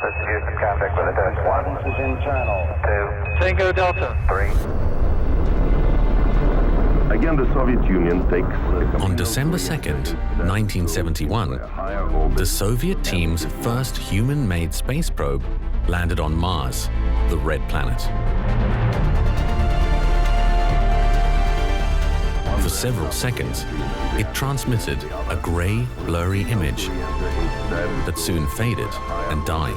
Let's use some contact with a test. 1 is internal. 2. Tango Delta. 3. Again, the Soviet Union takes... On December 2nd, 1971, the Soviet team's first human-made space probe landed on Mars, the red planet. For several seconds, it transmitted a grey, blurry image that soon faded and died.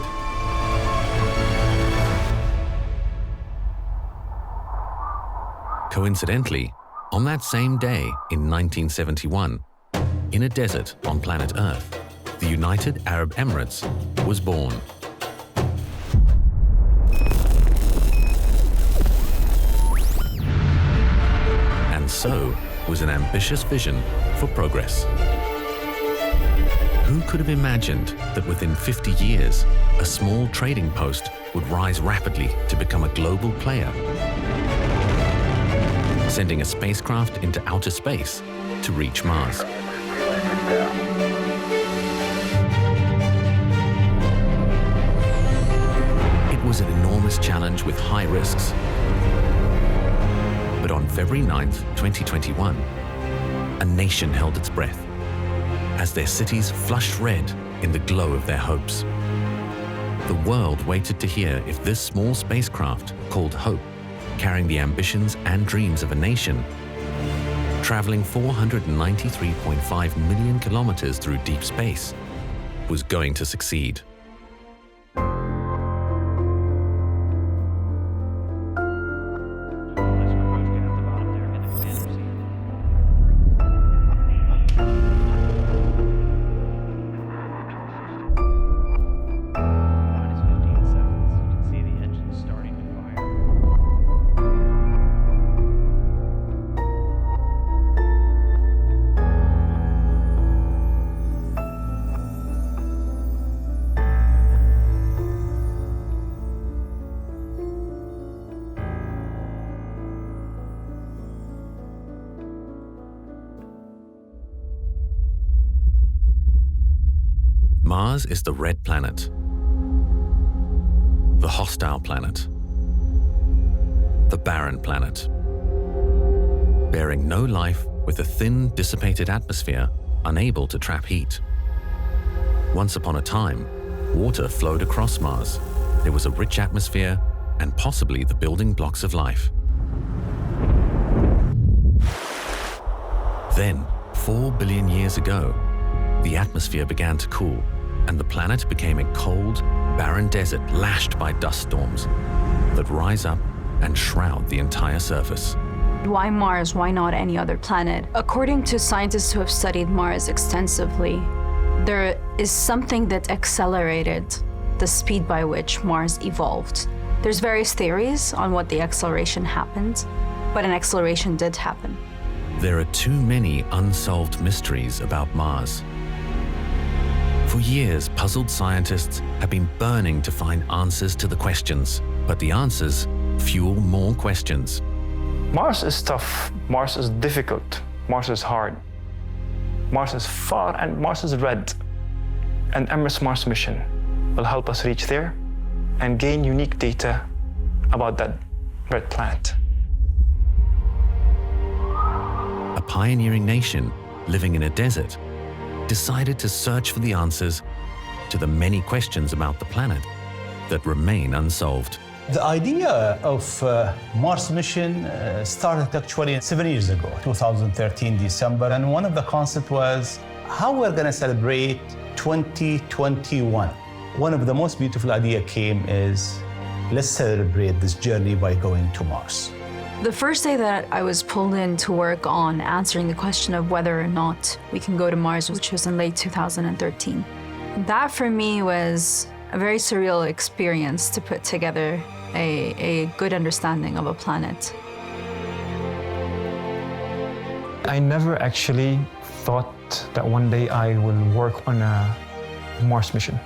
Coincidentally, on that same day in 1971, in a desert on planet Earth, the United Arab Emirates was born. And so was an ambitious vision for progress. Who could have imagined that within 50 years, a small trading post would rise rapidly to become a global player, sending a spacecraft into outer space to reach Mars? It was an enormous challenge with high risks. But on February 9th, 2021, a nation held its breath as their cities flushed red in the glow of their hopes. The world waited to hear if this small spacecraft, called Hope, carrying the ambitions and dreams of a nation, traveling 493.5 million kilometers through deep space, was going to succeed. Mars is the red planet, the hostile planet, the barren planet, bearing no life with a thin, dissipated atmosphere unable to trap heat. Once upon a time, water flowed across Mars. There was a rich atmosphere and possibly the building blocks of life. Then, 4 billion years ago, the atmosphere began to cool, and the planet became a cold, barren desert lashed by dust storms that rise up and shroud the entire surface. Why Mars? Why not any other planet? According to scientists who have studied Mars extensively, there is something that accelerated the speed by which Mars evolved. There's various theories on what the acceleration happened, but an acceleration did happen. There are too many unsolved mysteries about Mars. For years, puzzled scientists have been burning to find answers to the questions, but the answers fuel more questions. Mars is tough, Mars is difficult, Mars is hard. Mars is far and Mars is red. And Emirates Mars Mission will help us reach there and gain unique data about that red planet. A pioneering nation living in a desert decided to search for the answers to the many questions about the planet that remain unsolved. The idea of Mars mission started actually 7 years ago, 2013 December, and one of the concepts was how we're going to celebrate 2021. One of the most beautiful ideas came is, let's celebrate this journey by going to Mars. The first day that I was pulled in to work on answering the question of whether or not we can go to Mars, which was in late 2013. That for me was a very surreal experience to put together a good understanding of a planet. I never actually thought that one day I will work on a Mars mission.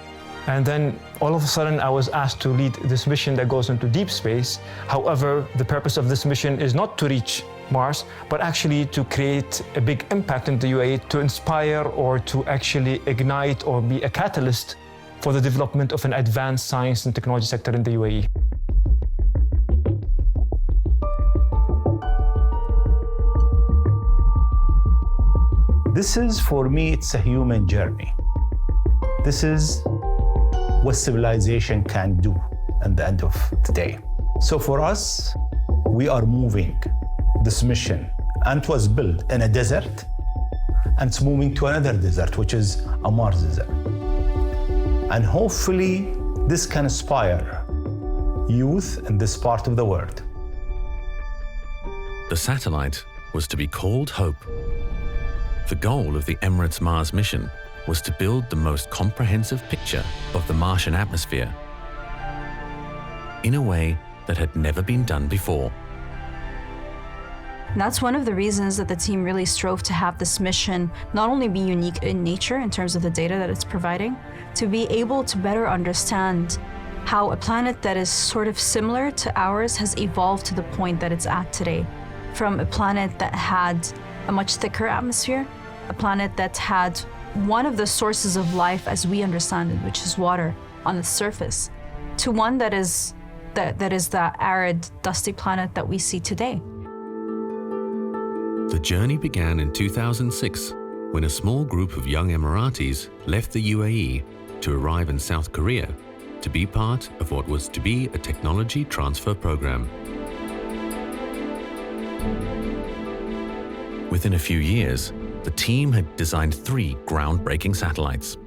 And then all of a sudden I was asked to lead this mission that goes into deep space. However, the purpose of this mission is not to reach Mars, but actually to create a big impact in the UAE, to inspire or to actually ignite or be a catalyst for the development of an advanced science and technology sector in the UAE. This is, for me, it's a human journey. This is what civilization can do at the end of the day. So for us, we are moving this mission, and it was built in a desert, and it's moving to another desert, which is a Mars desert. And hopefully, this can inspire youth in this part of the world. The satellite was to be called Hope. The goal of the Emirates Mars Mission was to build the most comprehensive picture of the Martian atmosphere in a way that had never been done before. And that's one of the reasons that the team really strove to have this mission not only be unique in nature in terms of the data that it's providing, to be able to better understand how a planet that is sort of similar to ours has evolved to the point that it's at today. From a planet that had a much thicker atmosphere, a planet that had one of the sources of life as we understand it, which is water on the surface, to one that is the arid, dusty planet that we see today. The journey began in 2006 when a small group of young Emiratis left the UAE to arrive in South Korea to be part of what was to be a technology transfer program. Within a few years, the team had designed 3 groundbreaking satellites.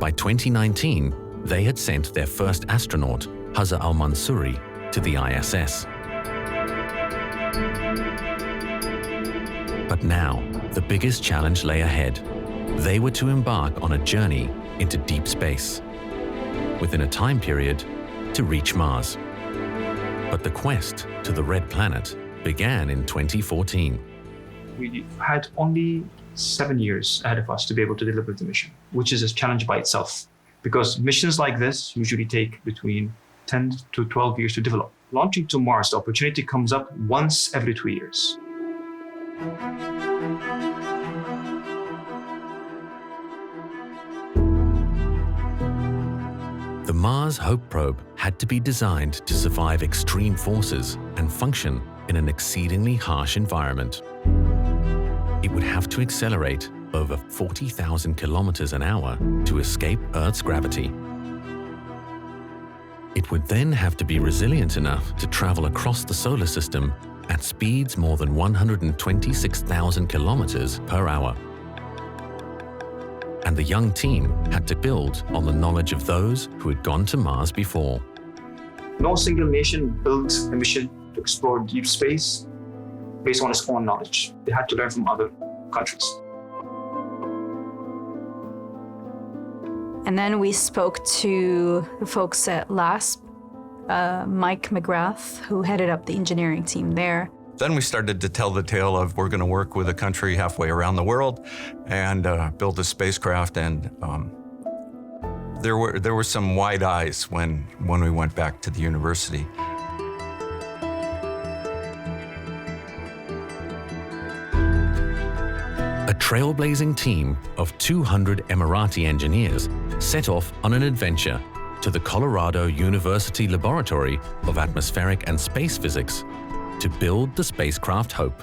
By 2019, they had sent their first astronaut, Hazza al-Mansouri, to the ISS. But now, the biggest challenge lay ahead. They were to embark on a journey into deep space, within a time period to reach Mars. But the quest to the Red Planet began in 2014. We had only 7 years ahead of us to be able to deliver the mission, which is a challenge by itself, because missions like this usually take between 10 to 12 years to develop. Launching to Mars, the opportunity comes up once every 2 years. The Mars Hope probe had to be designed to survive extreme forces and function in an exceedingly harsh environment. It would have to accelerate over 40,000 kilometers an hour to escape Earth's gravity. It would then have to be resilient enough to travel across the solar system at speeds more than 126,000 kilometers per hour. And the young team had to build on the knowledge of those who had gone to Mars before. No single nation built a mission to explore deep space based on its own knowledge. They had to learn from other countries. And then we spoke to the folks at LASP, Mike McGrath, who headed up the engineering team there. Then we started to tell the tale of we're going to work with a country halfway around the world and build a spacecraft. And there were some wide eyes when we went back to the university. A trailblazing team of 200 Emirati engineers set off on an adventure to the Colorado University Laboratory of Atmospheric and Space Physics to build the spacecraft Hope.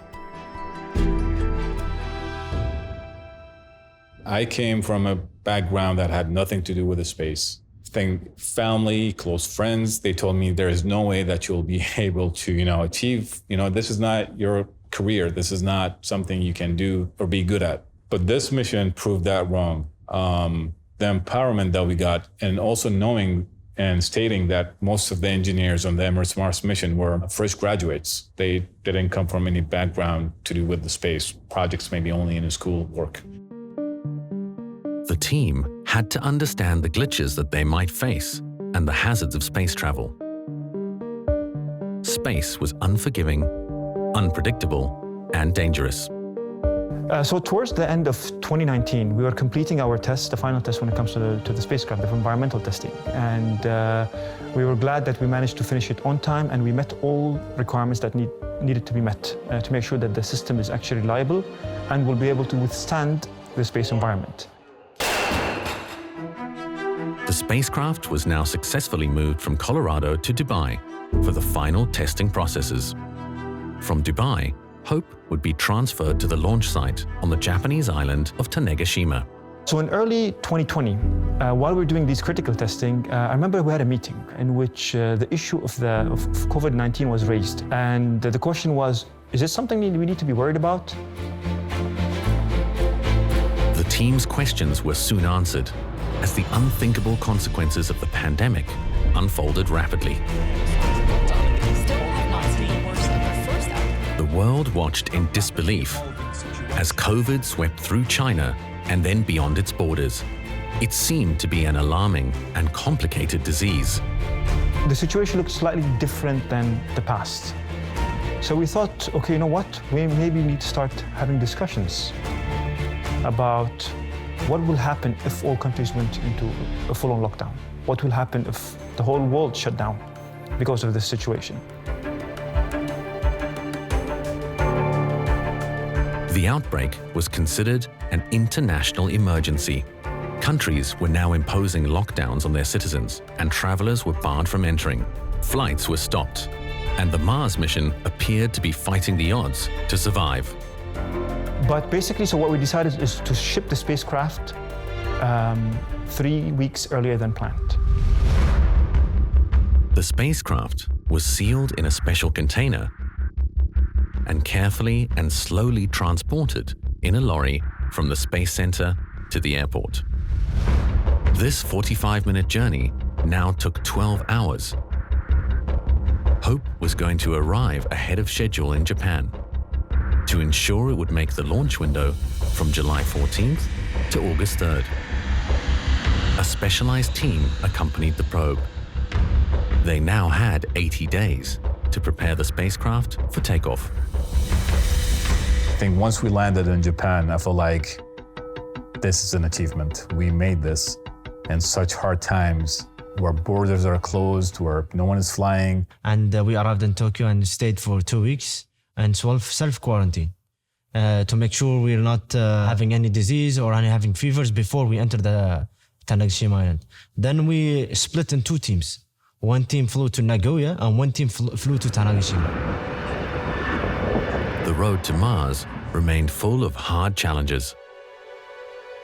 I came from a background that had nothing to do with the space. Family, close friends, they told me there is no way that you'll be able to, achieve, this is not your career. This is not something you can do or be good at. But this mission proved that wrong. The empowerment that we got, and also knowing and stating that most of the engineers on the Emirates Mars mission were fresh graduates. They didn't come from any background to do with the space projects, maybe only in school work. The team had to understand the glitches that they might face and the hazards of space travel. Space was unforgiving, unpredictable, and dangerous. So towards the end of 2019, we were completing our test, the final test when it comes to the spacecraft, the environmental testing. And we were glad that we managed to finish it on time, and we met all requirements that needed to be met to make sure that the system is actually reliable and will be able to withstand the space environment. The spacecraft was now successfully moved from Colorado to Dubai for the final testing processes. From Dubai, Hope would be transferred to the launch site on the Japanese island of Tanegashima. So in early 2020, while we were doing these critical testing, I remember we had a meeting in which the issue of COVID-19 was raised. And the question was, is this something we need to be worried about? The team's questions were soon answered as the unthinkable consequences of the pandemic unfolded rapidly. The world watched in disbelief as COVID swept through China and then beyond its borders. It seemed to be an alarming and complicated disease. The situation looked slightly different than the past. So we thought, okay, you know what? We maybe need to start having discussions about what will happen if all countries went into a full-on lockdown. What will happen if the whole world shut down because of this situation? The outbreak was considered an international emergency. Countries were now imposing lockdowns on their citizens, and travelers were barred from entering. Flights were stopped, and the Mars mission appeared to be fighting the odds to survive. But basically, so what we decided is to ship the spacecraft 3 weeks earlier than planned. The spacecraft was sealed in a special container and carefully and slowly transported in a lorry from the Space Center to the airport. This 45-minute journey now took 12 hours. Hope was going to arrive ahead of schedule in Japan to ensure it would make the launch window from July 14th to August 3rd. A specialized team accompanied the probe. They now had 80 days to prepare the spacecraft for takeoff. I think once we landed in Japan, I felt like this is an achievement. We made this in such hard times where borders are closed, where no one is flying. And we arrived in Tokyo and stayed for 2 weeks and self-quarantine to make sure we're not having any disease or having fevers before we enter the Tanegashima Island. Then we split in 2 teams. One team flew to Nagoya and one team flew to Tanegashima. The road to Mars remained full of hard challenges.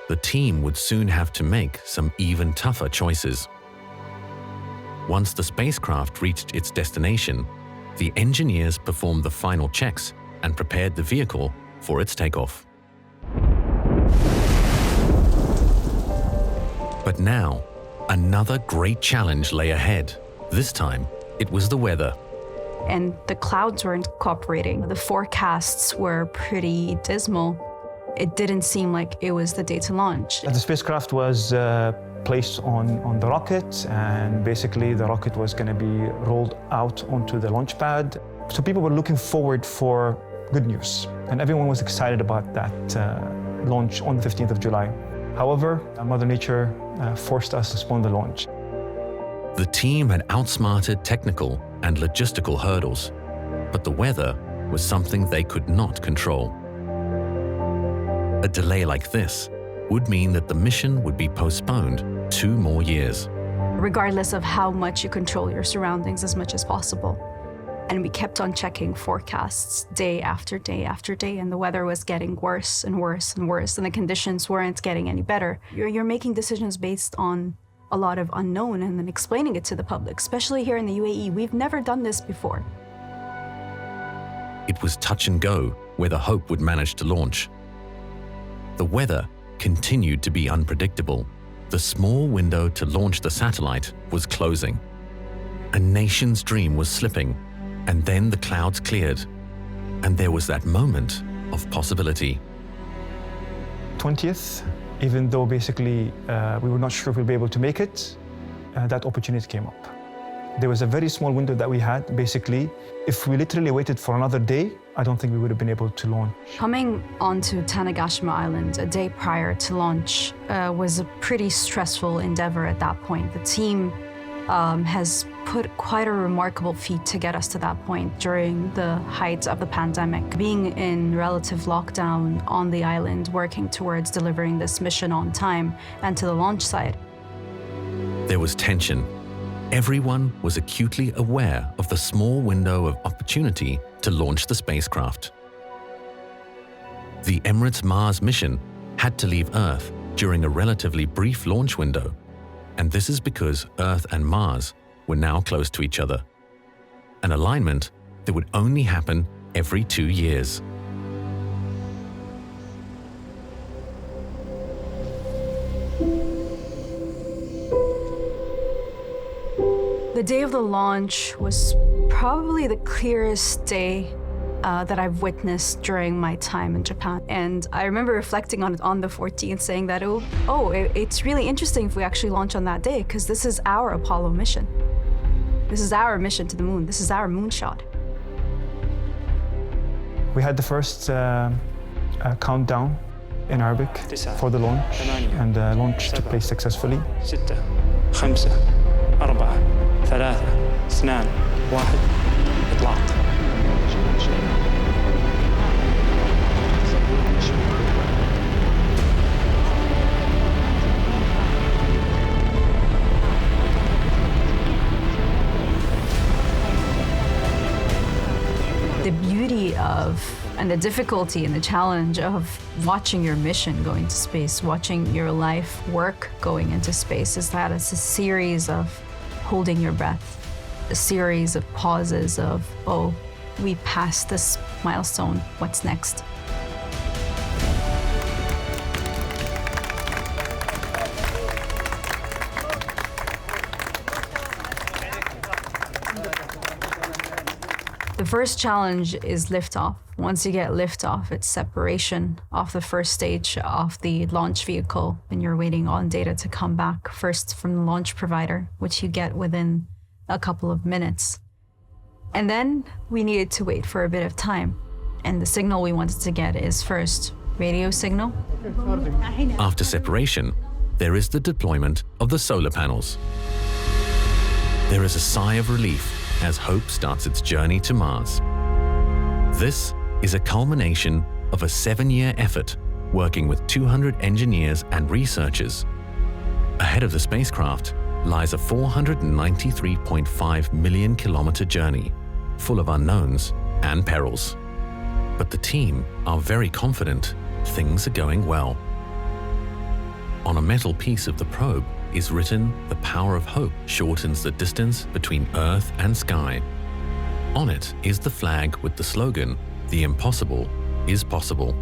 The team would soon have to make some even tougher choices. Once the spacecraft reached its destination, the engineers performed the final checks and prepared the vehicle for its takeoff. But now, another great challenge lay ahead. This time, it was the weather. And the clouds weren't cooperating. The forecasts were pretty dismal. It didn't seem like it was the day to launch. The spacecraft was placed on the rocket, and basically the rocket was going to be rolled out onto the launch pad. So people were looking forward for good news, and everyone was excited about that launch on the 15th of July. However, Mother Nature forced us to postpone the launch. The team had outsmarted technical and logistical hurdles, but the weather was something they could not control. A delay like this would mean that the mission would be postponed 2 more years. Regardless of how much you control your surroundings as much as possible. And we kept on checking forecasts day after day after day, and the weather was getting worse and worse and worse, and the conditions weren't getting any better. You're making decisions based on a lot of unknown and then explaining it to the public, especially here in the UAE. We've never done this before. It was touch and go whether Hope would manage to launch. The weather continued to be unpredictable. The small window to launch the satellite was closing. A nation's dream was slipping, and then the clouds cleared, and there was that moment of possibility. 20th, even though basically we were not sure if we'll be able to make it, that opportunity came up. There was a very small window that we had. Basically, if we literally waited for another day, I don't think we would have been able to launch. Coming onto Tanegashima Island a day prior to launch was a pretty stressful endeavor at that point. The team has put quite a remarkable feat to get us to that point during the height of the pandemic. Being in relative lockdown on the island, working towards delivering this mission on time and to the launch site. There was tension. Everyone was acutely aware of the small window of opportunity to launch the spacecraft. The Emirates Mars mission had to leave Earth during a relatively brief launch window, and this is because Earth and Mars were now close to each other, an alignment that would only happen every 2 years. The day of the launch was probably the clearest day that I've witnessed during my time in Japan. And I remember reflecting on it on the 14th, saying that, it's really interesting if we actually launch on that day, because this is our Apollo mission. This is our mission to the moon. This is our moonshot. We had the first countdown in Arabic for the launch, and the launch took place successfully. 6 5 4 3 2 1 إطلاق. The beauty of, and the difficulty and the challenge of watching your mission going to space, watching your life work going into space, is that it's a series of holding your breath, a series of pauses of, we passed this milestone, what's next? The first challenge is liftoff. Once you get liftoff, it's separation off the first stage of the launch vehicle, and you're waiting on data to come back, first from the launch provider, which you get within a couple of minutes. And then we needed to wait for a bit of time. And the signal we wanted to get is first radio signal. After separation, there is the deployment of the solar panels. There is a sigh of relief as Hope starts its journey to Mars. This is a culmination of a 7-year effort working with 200 engineers and researchers. Ahead of the spacecraft lies a 493.5 million kilometer journey, full of unknowns and perils. But the team are very confident things are going well. On a metal piece of the probe is written, "The power of hope shortens the distance between Earth and sky." On it is the flag with the slogan, "The impossible is possible."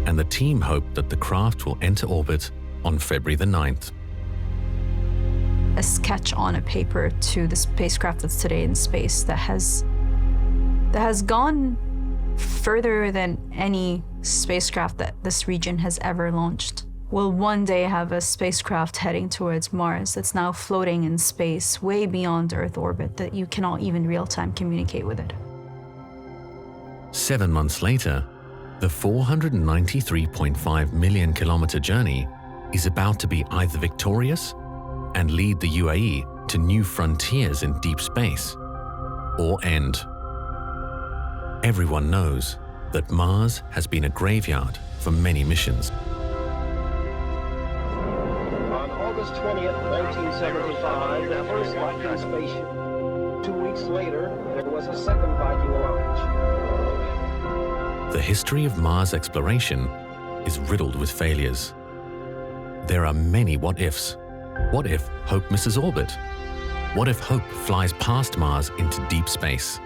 And the team hope that the craft will enter orbit on February the 9th. A sketch on a paper to the spacecraft that's today in space that has gone further than any spacecraft that this region has ever launched. We'll one day have a spacecraft heading towards Mars that's now floating in space way beyond Earth orbit, that you cannot even real-time communicate with it. 7 months later, the 493.5 million kilometer journey is about to be either victorious and lead the UAE to new frontiers in deep space, or end. Everyone knows that Mars has been a graveyard for many missions. On August 20th, 1975, the first Viking spaceship. 2 weeks later, there was a second Viking launch. The history of Mars exploration is riddled with failures. There are many what-ifs. What if Hope misses orbit? What if Hope flies past Mars into deep space?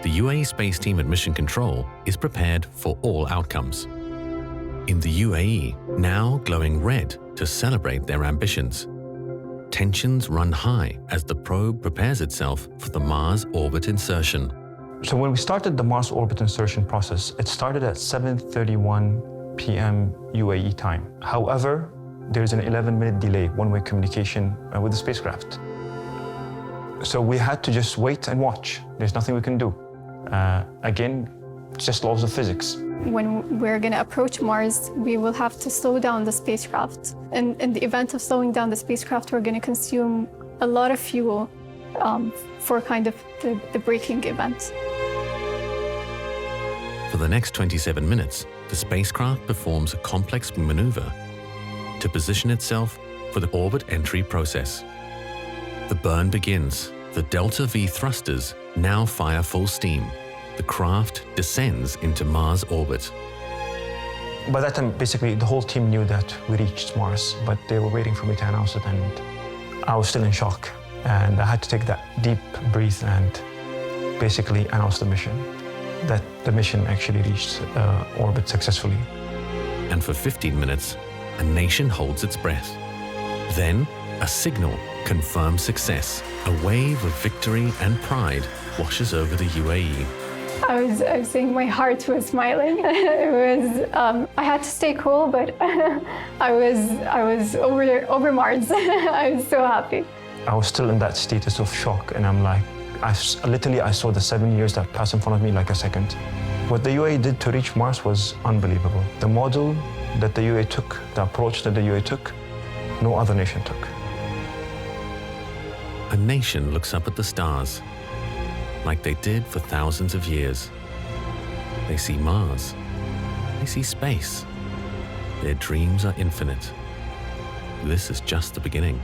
The UAE space team at Mission Control is prepared for all outcomes. In the UAE, now glowing red to celebrate their ambitions. Tensions run high as the probe prepares itself for the Mars orbit insertion. So when we started the Mars orbit insertion process, it started at 7:31 p.m. UAE time. However, there's an 11-minute delay, one-way communication with the spacecraft. So we had to just wait and watch. There's nothing we can do. Again, just laws of physics. When we're going to approach Mars, we will have to slow down the spacecraft. And in the event of slowing down the spacecraft, we're going to consume a lot of fuel for kind of the braking event. For the next 27 minutes, the spacecraft performs a complex maneuver to position itself for the orbit entry process. The burn begins. The Delta V thrusters now fire full steam. The craft descends into Mars orbit. By that time, basically, the whole team knew that we reached Mars, but they were waiting for me to announce it, and I was still in shock. And I had to take that deep breath and basically announce the mission, that the mission actually reached orbit successfully. And for 15 minutes, a nation holds its breath. Then, a signal confirms success. A wave of victory and pride washes over the UAE. I was saying my heart was smiling. It was, I had to stay cool, but I was over Mars. I was so happy. I was still in that status of shock, and I'm like, I saw the 7 years that passed in front of me like a second. What the UAE did to reach Mars was unbelievable. The model that the UAE took, the approach that the UAE took, no other nation took. A nation looks up at the stars, like they did for thousands of years. They see Mars. They see space. Their dreams are infinite. This is just the beginning.